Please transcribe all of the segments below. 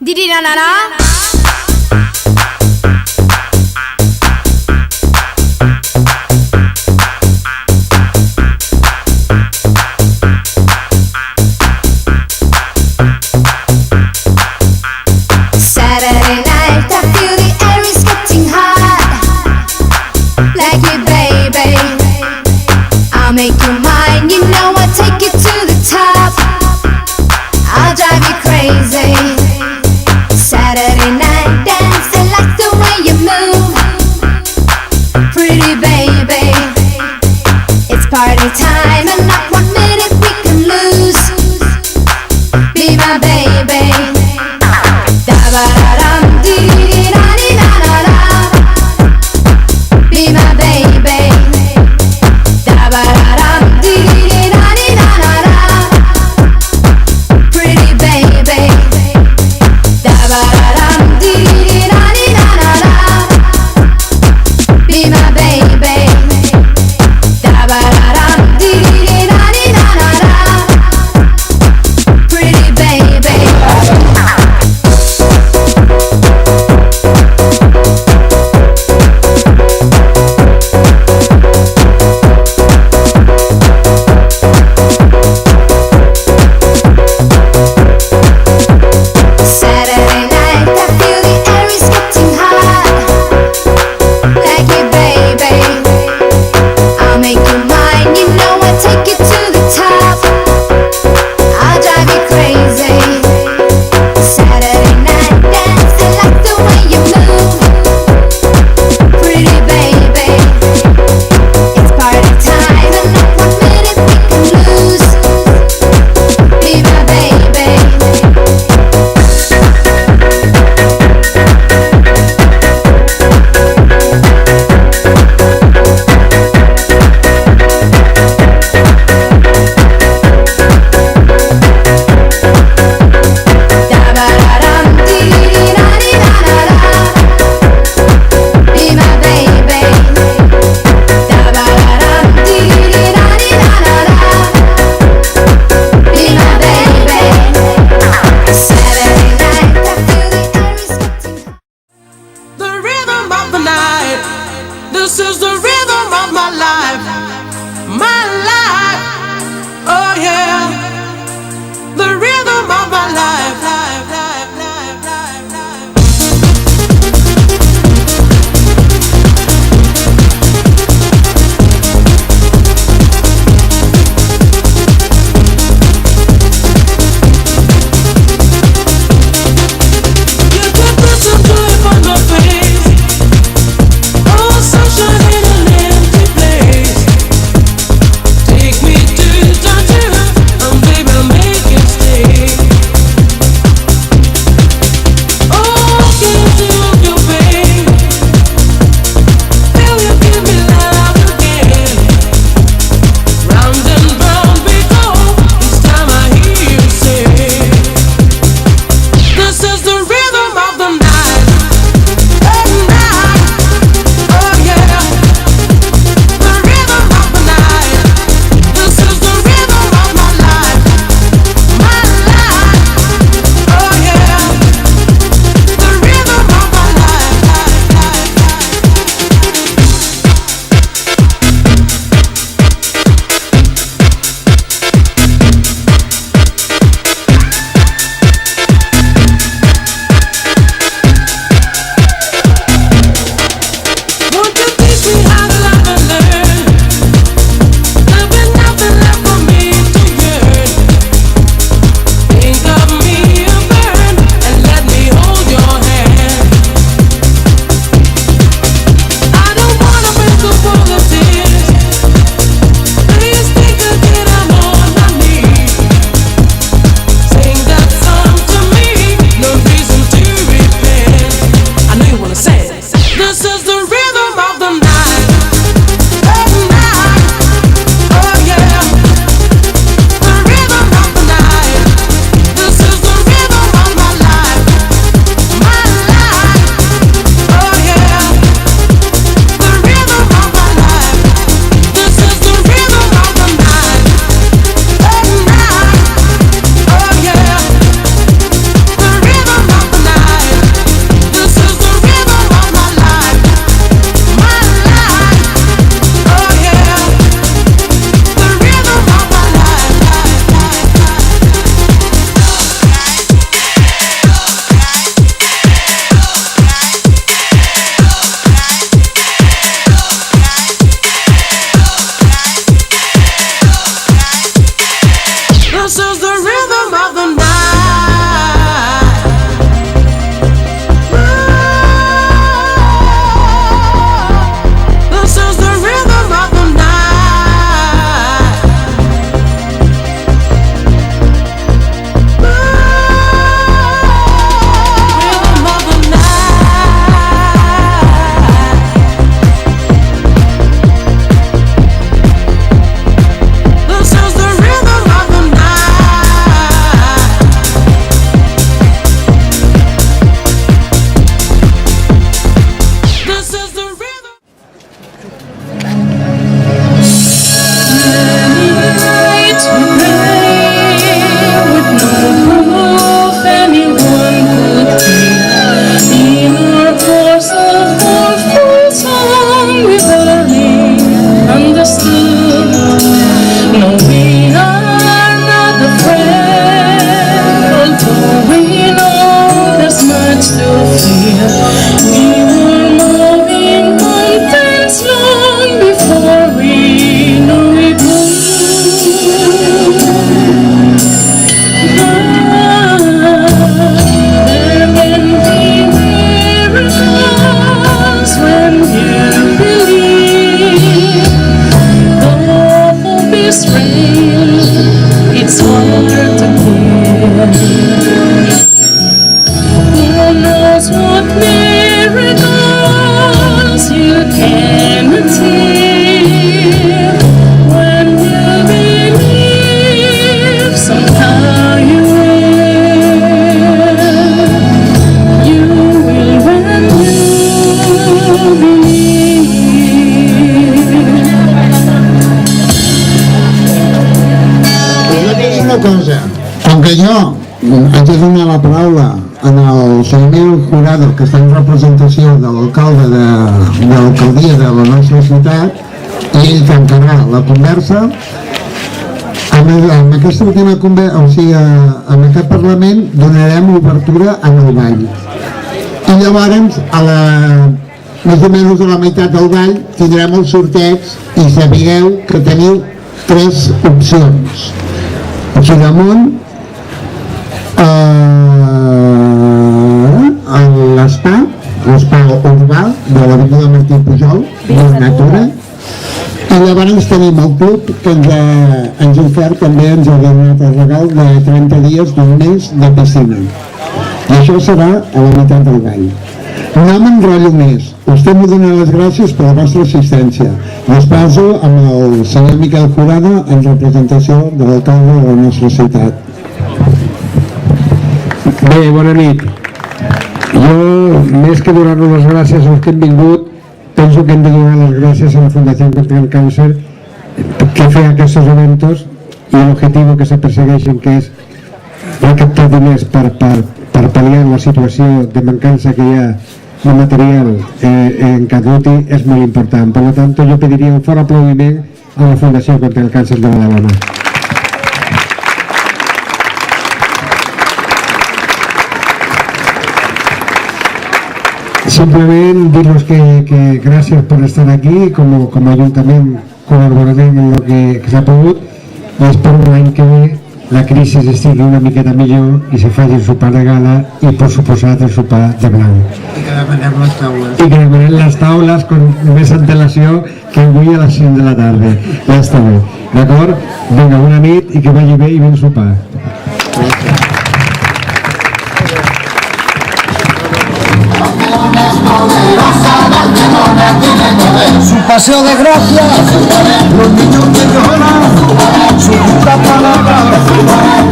디리라라라. Saturday night, I feel the air is getting hot. Like it, baby, I'll make you mine. You know I'll take you to the top. I'll drive you crazy. Saturday night dance, I like the way you move. Pretty baby, it's party time and not 1 minute we can lose. Be my baby. Da-ba-da-dum, dee-dee-da-dee-da-da-da. Be my baby. Da-ba-da-dum, dee-dee-da-dee-da-da-da. Pretty baby. Da-ba-da-dum, dee-dee-da-dee-da-da-da. Be my baby. Da-ba-da-dum, dee-dee-da-dee-da-da-da. Pretty baby. Haig de donar la paraula al senyor Jurado, que està en representació de l'alcalde de l'alcaldia de la nostra ciutat, i ell tancarà la conversa. En aquesta última conversa, o sigui, en aquest Parlament donarem obertura en el ball. I llavors, més o menys a la meitat del ball, tindrem el sorteig i sapigueu que teniu 3 opcions. Aquí damunt, l'espai urbà de l'avinguda Martí Pujol, de Natura, i llavors tenim el club que ens ha ofert, també ens ha donat el regal de 30 dies d'un mes de piscina. I això serà a la meitat del ball. No m'enrotllo més. Vostè m'ho dona les gràcies per la vostra assistència. I us passo amb el senyor Miquel Jurado en representació de l'alcalde de la nostra ciutat. Bé, bona nit. Jo, més que donar-nos les gràcies als que hem vingut, penso que hem de donar les gràcies a la Fundació contra el Càncer que fa aquests eventos i l'objectiu que se persegueixen, que és recaptar diners per pal·liar la situació de mancança que hi ha de material en Caduti, és molt important. Per tant, jo pediria un fort aplaudiment a la Fundació contra el Càncer de Badalona. Simplement dir-los que gràcies per estar aquí, com a Ajuntament col·laborarem en el que s'ha pogut, i espero l'any que ve la crisi estigui una miqueta millor i se faci el sopar de gala i, per suposat, el sopar de blanc. I que demanem les taules. I que demanem les taules amb més antelació que avui a les 5 de la tarda. Ja està bé. D'acord? Vinga, bona nit i que vagi bé i ben sopar. Su paseo de gracia, los niños que lloran, su justa palabra,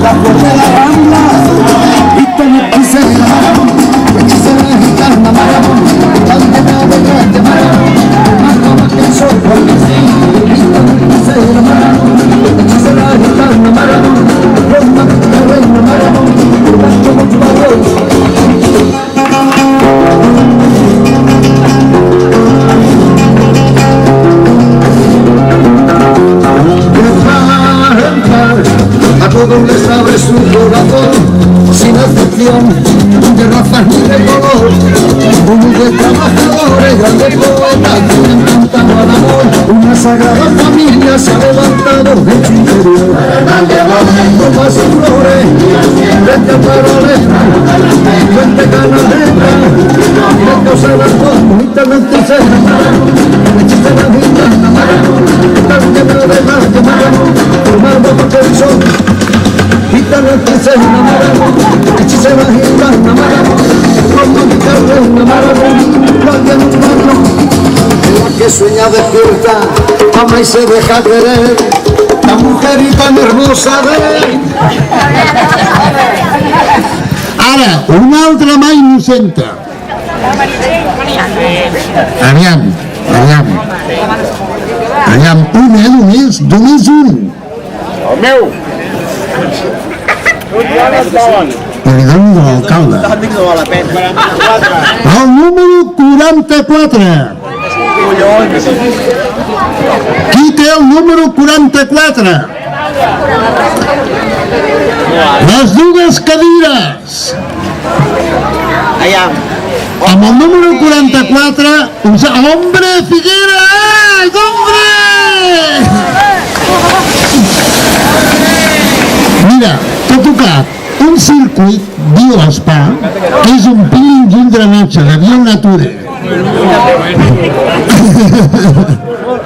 la flor de la rambla, y como quisiera, que quisiera gitana maravón, tan llena de grande maravón, más como que el sol, porque sí, y como quisiera maravón, que quisiera gitana maravón, reina maravón, más como tu maravón. A todos les abre su corazón, sin excepción, de raza ni de color, humildes trabajadores, grandes poetas que han cantado al amor, una sagrada familia se ha levantado de su interior, copas y flores, frente a paraleta, frente a canaleta, frente a Salazón, bonitamente se enamoraron, hechicera gitana maravón, tan llena de magia maravón, formando porque el sol. Gitana se enamoraron, hechicera gitana maravón, romántica reina maravón, guardia en un barrio, la que sueña despierta, ama y se deja querer, la mujer tan hermosa de... Ara, una altra mà innocenta. Aviam, només un. El meu! Li dono de l'alcalde. El número 44. Qui té el número 44? Les dues cadires. Amb el número 44, ¡hombre, Figueras! ¡Hombre! Mira, t'ha tocat un circuit, diu Spa, que és un peeling i un drenatge de Via Natura.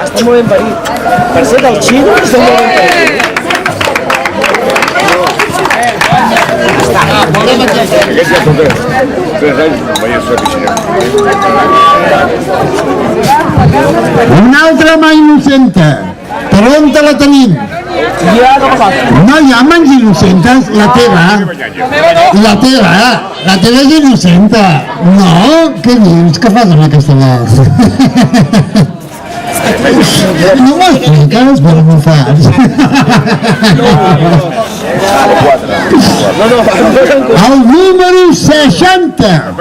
Està molt ben parit. Per ser del xino, està molt ben parit. Aquest ja tot 3 anys no vaig ser piscina. Una altra mà innocenta. Per on te la tenim? No hi ha mans innocentes, la teva. La teva és innocenta. No? Què dius? Què fas amb aquesta mà? No m'ho expliques, però m'ho fas. El número 60.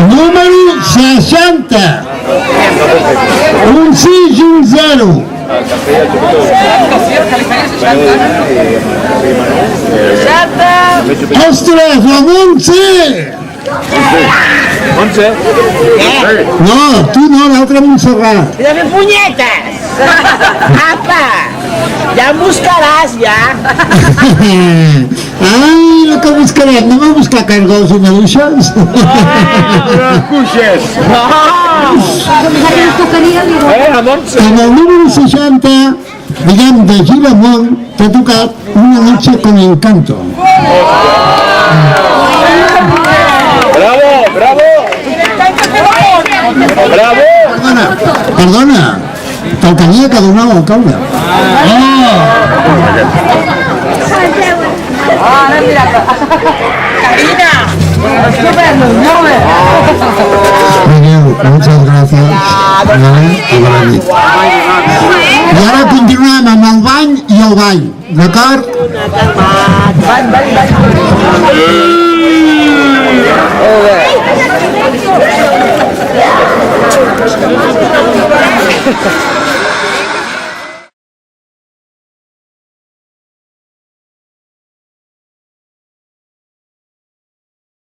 Número 60. Un 6 i un 0. Ostres, la Montse! 11. No, tu no, l'altra Montserrat. He de fer punyetes! Apa! Ja em buscaràs, ja! Ai, el que buscarem, anem a buscar cargols i maduixes? Cuixes. La Montse. En el número 60, diguem, de Giramont, t'ha tocat Una noche con encanto. Bravo, bravo. Bravo. Perdona, te'l tenia que donar l'alcalde. Miguel, muchas gracias. Vale, i bona nit. I ara continuem amb el bany i el ball, d'acord? Molt bé.